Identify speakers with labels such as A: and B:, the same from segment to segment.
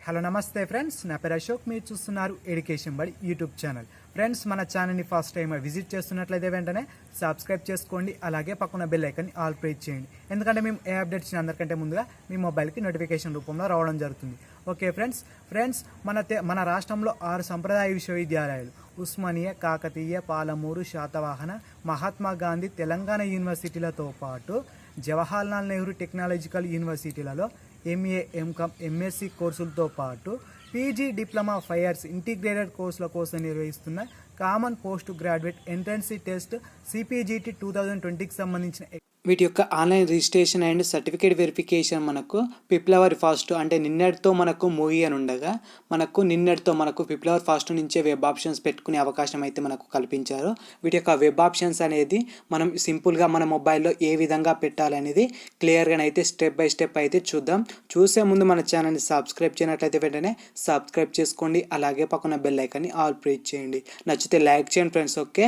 A: Hello నమస్తే friends, నా పేరు అశోక్. మీరు చూస్తున్నారు ఎడ్యుకేషన్ బడి యూట్యూబ్ ఛానల్. ఫ్రెండ్స్, మన ఛానల్ని ఫస్ట్ టైం విజిట్ చేస్తున్నట్లయితే వెంటనే సబ్స్క్రైబ్ చేసుకోండి. అలాగే పక్కన బెల్ ఐకాన్ని ఆల్ ప్రెస్ చేయండి. ఎందుకంటే మేము ఏ అప్డేట్స్ అందరికంటే ముందుగా మీ మొబైల్కి నోటిఫికేషన్ రూపంలో రావడం జరుగుతుంది. ఓకే ఫ్రెండ్స్, మన రాష్ట్రంలో 6 సంప్రదాయ విశ్వవిద్యాలయాలు ఉస్మానియా, కాకతీయ, పాలమూరు, శాతవాహన, మహాత్మా గాంధీ తెలంగాణ యూనివర్సిటీలతో పాటు జవహర్లాల్ నెహ్రూ టెక్నాలజికల్ యూనివర్సిటీలలో M.A, M.Com, M.Sc కోర్సులతో పాటు పీజీ, డిప్లొమా 5 years ఇంటిగ్రేటెడ్ కోర్సుల కోసం నిర్వహిస్తున్న common post graduate entrance test CPGET 2020కి సంబంధించిన
B: వీటి యొక్క online registration and certificate verification మనకు February 1 అంటే నిన్నటితో మనకు మూవీ అని ఉండగా నిన్నటితో February 1 నుంచే వెబ్ ఆప్షన్స్ పెట్టుకునే అవకాశం అయితే మనకు కల్పించారు. వీటి యొక్క వెబ్ ఆప్షన్స్ అనేది మనం సింపుల్గా మన మొబైల్లో ఏ విధంగా పెట్టాలనేది క్లియర్గా అయితే స్టెప్ బై స్టెప్ అయితే చూద్దాం. చూసే ముందు మన ఛానల్ని సబ్స్క్రైబ్ చేయనట్లయితే వెంటనే సబ్స్క్రైబ్ చేసుకోండి. అలాగే పక్కన బెల్ ఐకాన్ని ఆల్ ప్రెస్ చేయండి. నచ్చితే లైక్ చేయండి ఫ్రెండ్స్. ఓకే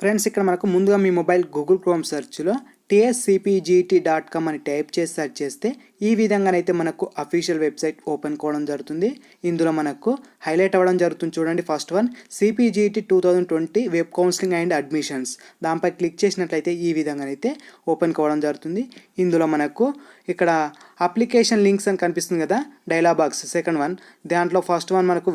B: ఫ్రెండ్స్, ఇక్కడ మనకు ముందుగా మీ మొబైల్ గూగుల్ క్రోమ్ సెర్చ్లో TSCPGET.com అని టైప్ చేసి సెర్చ్ చేస్తే ఈ విధంగానైతే మనకు అఫీషియల్ వెబ్సైట్ ఓపెన్ కావడం జరుగుతుంది. ఇందులో మనకు హైలైట్ అవ్వడం జరుగుతుంది. చూడండి, first one CPGET 2020 web counselling and admissions. దానిపై క్లిక్ చేసినట్లయితే ఈ విధంగానైతే ఓపెన్ కావడం జరుగుతుంది. ఇందులో మనకు ఇక్కడ అప్లికేషన్ లింక్స్ అని కనిపిస్తుంది కదా, డైలాగ్ బాక్స్ సెకండ్ వన్. దాంట్లో ఫస్ట్ వన్ మనకు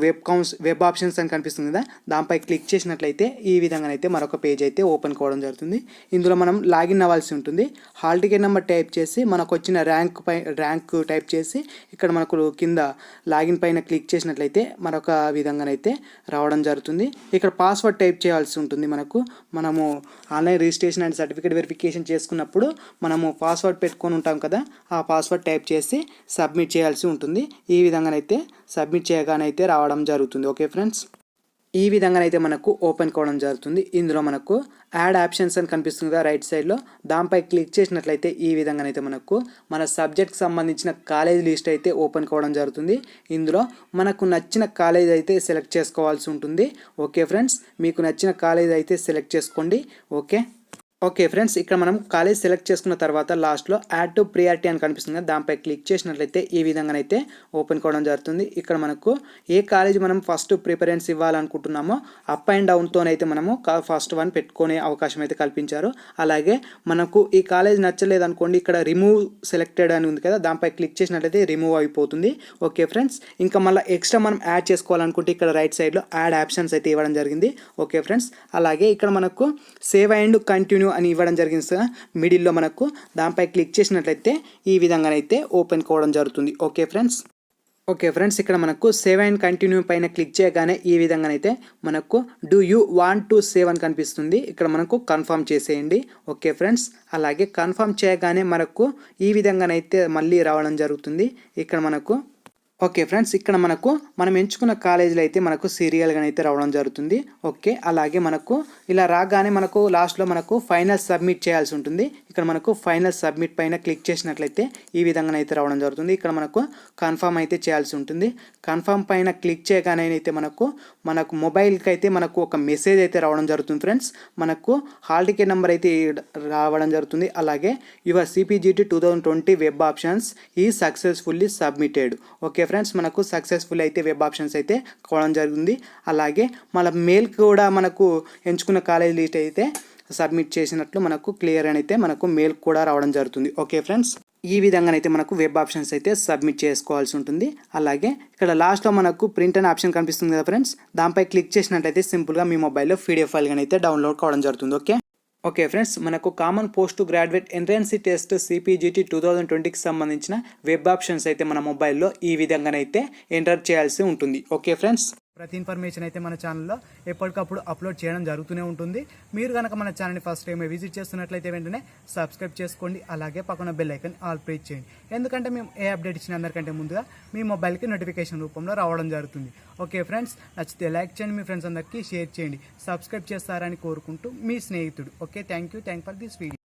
B: వెబ్ ఆప్షన్స్ అని కనిపిస్తుంది కదా, దానిపై క్లిక్ చేసినట్లయితే ఈ విధంగానైతే మరొక పేజ్ అయితే ఓపెన్ కావడం జరుగుతుంది. ఇందులో మనం లాగిన్ అవ్వాల్సి ఉంటుంది. హాల్ టికెట్ నెంబర్ టైప్ చేసి మనకు వచ్చిన ర్యాంక్ టైప్ చేసి ఇక్కడ మనకు కింద లాగిన్ పైన క్లిక్ చేసినట్లయితే మరొక విధంగానైతే రావడం జరుగుతుంది. ఇక్కడ పాస్వర్డ్ టైప్ చేయాల్సి ఉంటుంది. మనము online registration and certificate verification చేసుకున్నప్పుడు మనము పాస్వర్డ్ పెట్టుకొని ఉంటాం కదా, ఆ పాస్వర్డ్ టైప్ చేసి సబ్మిట్ చేయాల్సి ఉంటుంది. ఈ విధంగానైతే సబ్మిట్ చేయగానైతే రావడం జరుగుతుంది. ఓకే ఫ్రెండ్స్, ఈ విధంగానైతే మనకు ఓపెన్ కావడం జరుగుతుంది. ఇందులో మనకు యాడ్ ఆప్షన్స్ అని కనిపిస్తుంది కదా రైట్ సైడ్లో, దానిపై క్లిక్ చేసినట్లయితే ఈ విధంగానైతే మనకు మన సబ్జెక్ట్కి సంబంధించిన కాలేజ్ లిస్ట్ అయితే ఓపెన్ కావడం జరుగుతుంది. ఇందులో మనకు నచ్చిన కాలేజ్ అయితే సెలెక్ట్ చేసుకోవాల్సి ఉంటుంది. ఓకే ఫ్రెండ్స్, మీకు నచ్చిన కాలేజ్ అయితే సెలెక్ట్ చేసుకోండి. ఓకే ఫ్రెండ్స్, ఇక్కడ మనం కాలేజ్ సెలెక్ట్ చేసుకున్న తర్వాత లాస్ట్లో యాడ్ టు ప్రియారిటీ అని కనిపిస్తుంది కదా, దానిపై క్లిక్ చేసినట్లయితే ఈ విధంగానైతే ఓపెన్ కావడం జరుగుతుంది. ఇక్కడ మనకు ఏ కాలేజ్ మనం ఫస్ట్ ప్రిఫరెన్స్ ఇవ్వాలనుకుంటున్నామో అప్ అండ్ డౌన్తోనైతే మనము ఫస్ట్ వన్ పెట్టుకునే అవకాశం అయితే కల్పించారు. అలాగే మనకు ఈ కాలేజ్ నచ్చలేదు అనుకోండి, ఇక్కడ రిమూవ్ సెలెక్టెడ్ అని ఉంది కదా, దానిపై క్లిక్ చేసినట్లయితే రిమూవ్ అయిపోతుంది. ఓకే ఫ్రెండ్స్, ఇంకా మళ్ళీ ఎక్స్ట్రా మనం యాడ్ చేసుకోవాలనుకుంటే ఇక్కడ రైట్ సైడ్లో యాడ్ ఆప్షన్స్ అయితే ఇవ్వడం జరిగింది. ఓకే ఫ్రెండ్స్, అలాగే ఇక్కడ మనకు సేవ్ అండ్ కంటిన్యూ అని ఇవ్వడం జరిగింది సార్ మిడిల్లో మనకు, దానిపై క్లిక్ చేసినట్లయితే ఈ విధంగానైతే ఓపెన్ కావడం జరుగుతుంది. ఓకే ఫ్రెండ్స్, ఇక్కడ మనకు సేవ్ అండ్ కంటిన్యూ పైన క్లిక్ చేయగానే ఈ విధంగానైతే మనకు do you want to save అని కనిపిస్తుంది. ఇక్కడ మనకు కన్ఫర్మ్ చేసేయండి. ఓకే ఫ్రెండ్స్, అలాగే కన్ఫర్మ్ చేయగానే మనకు ఈ విధంగానైతే మళ్ళీ రావడం జరుగుతుంది. ఇక్కడ మనకు ఓకే ఫ్రెండ్స్, ఇక్కడ మనం ఎంచుకున్న కాలేజీలో అయితే మనకు సీరియల్గా అయితే రావడం జరుగుతుంది. ఓకే, అలాగే మనకు ఇలా రాగానే మనకు లాస్ట్లో మనకు ఫైనల్ సబ్మిట్ చేయాల్సి ఉంటుంది. ఇక్కడ మనకు ఫైనల్ సబ్మిట్ పైన క్లిక్ చేసినట్లయితే ఈ విధంగానైతే రావడం జరుగుతుంది. ఇక్కడ మనకు కన్ఫర్మ్ అయితే చేయాల్సి ఉంటుంది. కన్ఫర్మ్ పైన క్లిక్ చేయగానే అయితే మనకు మొబైల్కి అయితే మనకు ఒక మెసేజ్ అయితే రావడం జరుగుతుంది. ఫ్రెండ్స్, మనకు హాల్ టికెట్ నెంబర్ అయితే రావడం జరుగుతుంది. అలాగే యువర్ CPGET 2020 వెబ్ ఆప్షన్స్ ఈ సక్సెస్ఫుల్లీ సబ్మిటెడ్. ఓకే ఫ్రెండ్స్, మనకు సక్సెస్ఫుల్ అయితే వెబ్ ఆప్షన్స్ అయితే కావడం జరిగింది. అలాగే మన మెయిల్ కూడా మనకు ఎంచుకున్న కాలేజ్ లిస్ట్ అయితే సబ్మిట్ చేసినట్లు మనకు క్లియర్ అయితే మనకు మెయిల్ కూడా రావడం జరుగుతుంది. ఓకే ఫ్రెండ్స్, ఈ విధంగానైతే మనకు వెబ్ ఆప్షన్స్ అయితే సబ్మిట్ చేసుకోవాల్సి ఉంటుంది. అలాగే ఇక్కడ లాస్ట్లో మనకు ప్రింట్ అనే ఆప్షన్ కనిపిస్తుంది కదా ఫ్రెండ్స్, దానిపై క్లిక్ చేసినట్లయితే సింపుల్గా మీ మొబైల్లో PDF ఫైల్గా అయితే డౌన్లోడ్ కావడం జరుగుతుంది. ఓకే ఫ్రెండ్స్, మనకు common post graduate entrance test CPGET 2020కి సంబంధించిన వెబ్ ఆప్షన్స్ అయితే మన మొబైల్లో ఈ విధంగానైతే ఎంటర్ చేయాల్సి ఉంటుంది. ఓకే ఫ్రెండ్స్,
A: ప్రతి ఇన్ఫర్మేషన్ అయితే మన ఛానల్లో ఎప్పటికప్పుడు అప్లోడ్ చేయడం జరుగుతూనే ఉంటుంది. మీరు కనుక మన ఛానల్ని ఫస్ట్ టైం విజిట్ చేస్తున్నట్లయితే వెంటనే సబ్స్క్రైబ్ చేసుకోండి. అలాగే పక్కన బెల్ ఐకాన్ ఆల్ ప్రెస్ చేయండి. ఎందుకంటే మేము ఏ అప్డేట్ ఇచ్చిన అందరికంటే ముందుగా మీ మొబైల్కి నోటిఫికేషన్ రూపంలో రావడం జరుగుతుంది. ఓకే ఫ్రెండ్స్, నచ్చితే లైక్ చేయండి, మీ ఫ్రెండ్స్ అందరికీ షేర్ చేయండి, సబ్స్క్రైబ్ చేస్తారని కోరుకుంటూ మీ స్నేహితుడు. Okay, thank you for this video.